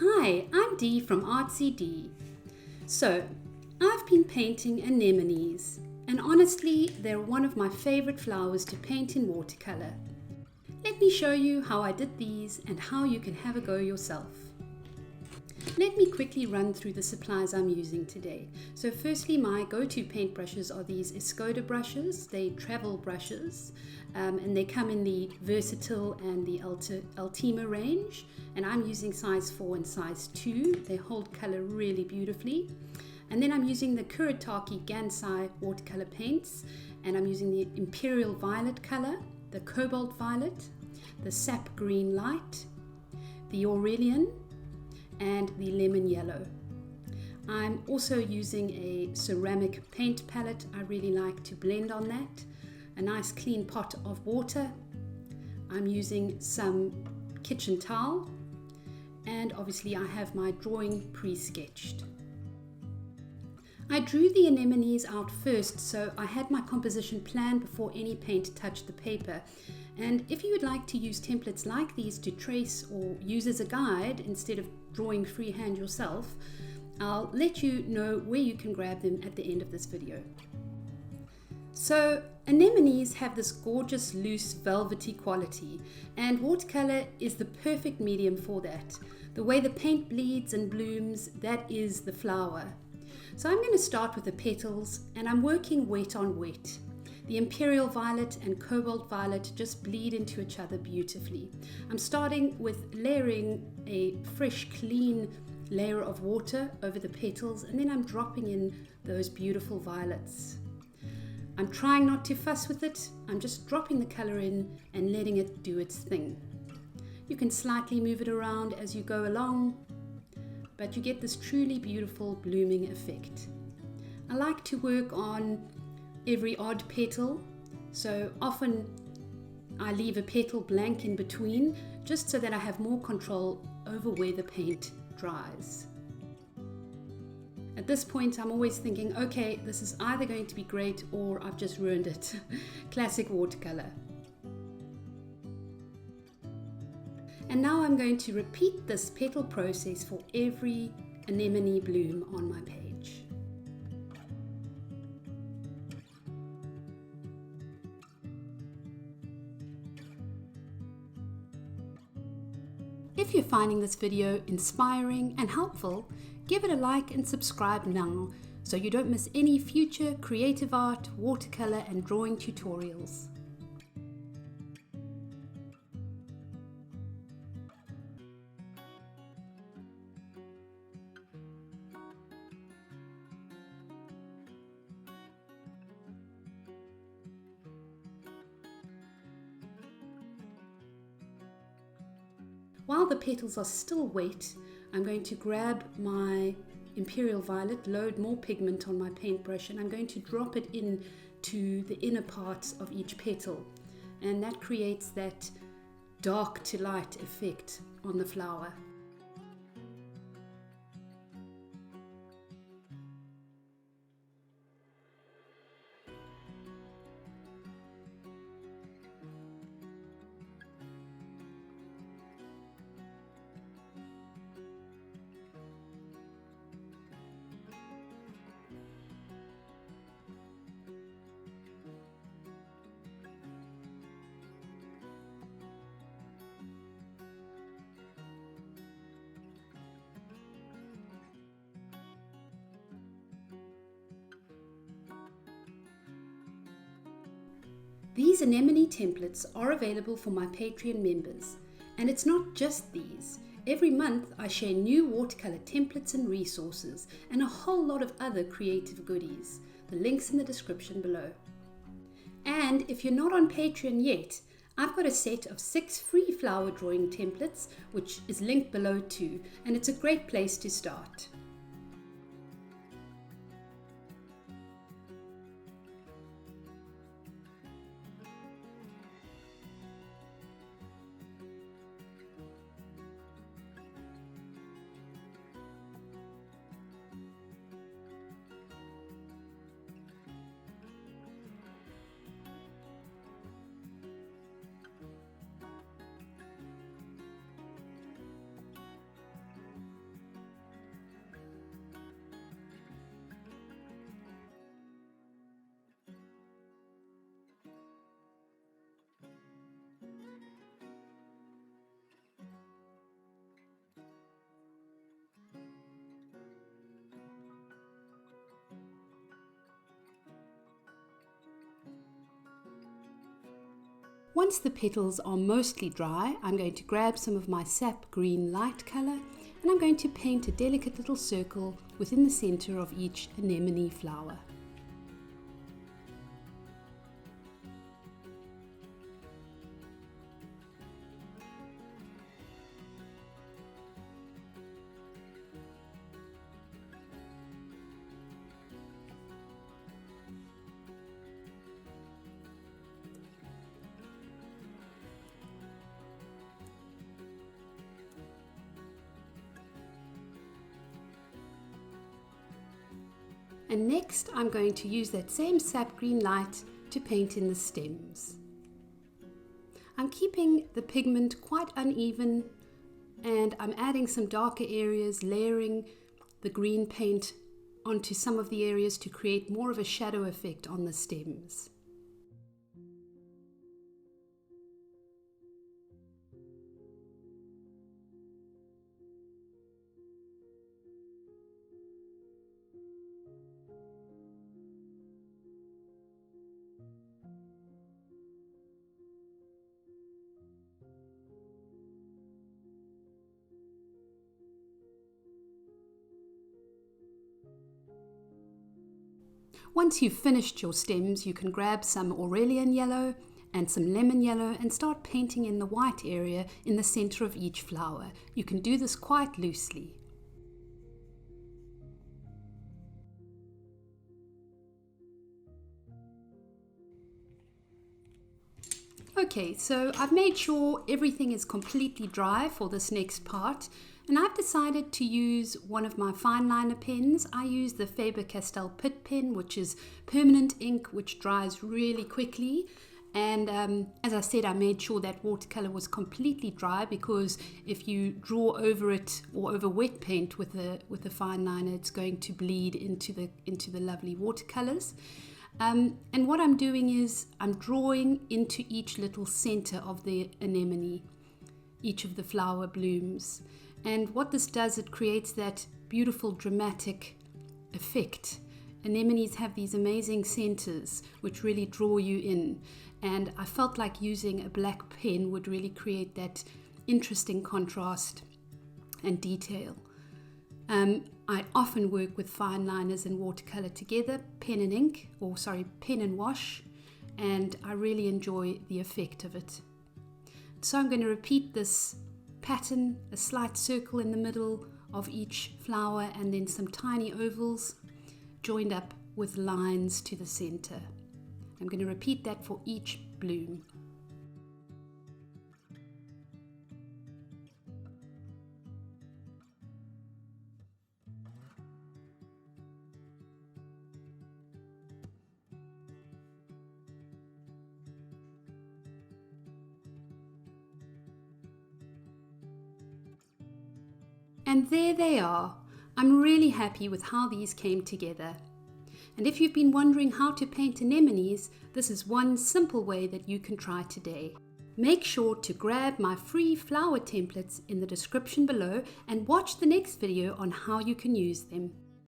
Hi, I'm Dee from Artsydee. So, I've been painting anemones, and honestly, they're one of my favorite flowers to paint in watercolor. Let me show you how I did these and how you can have a go yourself. Let me quickly run through the supplies I'm using today. So firstly, my go-to paintbrushes are these Escoda brushes. They travel brushes and they come in the Versatile and the Ultima range. And I'm using size 4 and size 2. They hold color really beautifully. And then I'm using the Kuretake Gansai watercolor paints, and I'm using the Imperial violet color, the Cobalt violet, the Sap green light, the Aureolin, and the lemon yellow. I'm also using a ceramic paint palette. I really like to blend on that. A nice clean pot of water. I'm using some kitchen towel, and obviously I have my drawing pre-sketched. I drew the anemones out first, so I had my composition planned before any paint touched the paper. And if you would like to use templates like these to trace or use as a guide instead of drawing freehand yourself, I'll let you know where you can grab them at the end of this video. So anemones have this gorgeous loose velvety quality, and watercolor is the perfect medium for that. The way the paint bleeds and blooms, that is the flower. So I'm going to start with the petals, and I'm working wet on wet. The Imperial violet and Cobalt violet just bleed into each other beautifully. I'm starting with layering a fresh, clean layer of water over the petals, and then I'm dropping in those beautiful violets. I'm trying not to fuss with it. I'm just dropping the color in and letting it do its thing. You can slightly move it around as you go along, but you get this truly beautiful blooming effect. I like to work on every odd petal, so often I leave a petal blank in between just so that I have more control over where the paint dries. At this point I'm always thinking, okay, this is either going to be great or I've just ruined it. Classic watercolor. And now I'm going to repeat this petal process for every anemone bloom on my page. If you're finding this video inspiring and helpful, give it a like and subscribe now so you don't miss any future creative art, watercolor and drawing tutorials. While the petals are still wet, I'm going to grab my Imperial violet, load more pigment on my paintbrush, and I'm going to drop it in to the inner parts of each petal. And that creates that dark to light effect on the flower. These anemone templates are available for my Patreon members, and it's not just these. Every month I share new watercolor templates and resources and a whole lot of other creative goodies. The link's in the description below. And if you're not on Patreon yet, I've got a set of 6 free flower drawing templates, which is linked below too, and it's a great place to start. Once the petals are mostly dry, I'm going to grab some of my sap green light colour and I'm going to paint a delicate little circle within the centre of each anemone flower. And next I'm going to use that same sap green light to paint in the stems. I'm keeping the pigment quite uneven and I'm adding some darker areas, layering the green paint onto some of the areas to create more of a shadow effect on the stems. Once you've finished your stems, you can grab some Aureolin yellow and some lemon yellow and start painting in the white area in the center of each flower. You can do this quite loosely. Okay, so I've made sure everything is completely dry for this next part, and I've decided to use one of my fine liner pens. I use the Faber-Castell Pitt pen, which is permanent ink, which dries really quickly. And as I said, I made sure that watercolor was completely dry, because if you draw over it or over wet paint with a fine liner, it's going to bleed into the lovely watercolors. And what I'm doing is I'm drawing into each little center of the anemone, each of the flower blooms. And what this does, it creates that beautiful dramatic effect. Anemones have these amazing centers which really draw you in. And I felt like using a black pen would really create that interesting contrast and detail. I often work with fine liners and watercolor together, pen and wash, and I really enjoy the effect of it. So I'm going to repeat this pattern, a slight circle in the middle of each flower and then some tiny ovals joined up with lines to the center. I'm going to repeat that for each bloom. And there they are. I'm really happy with how these came together. And if you've been wondering how to paint anemones, this is one simple way that you can try today. Make sure to grab my free flower templates in the description below and watch the next video on how you can use them.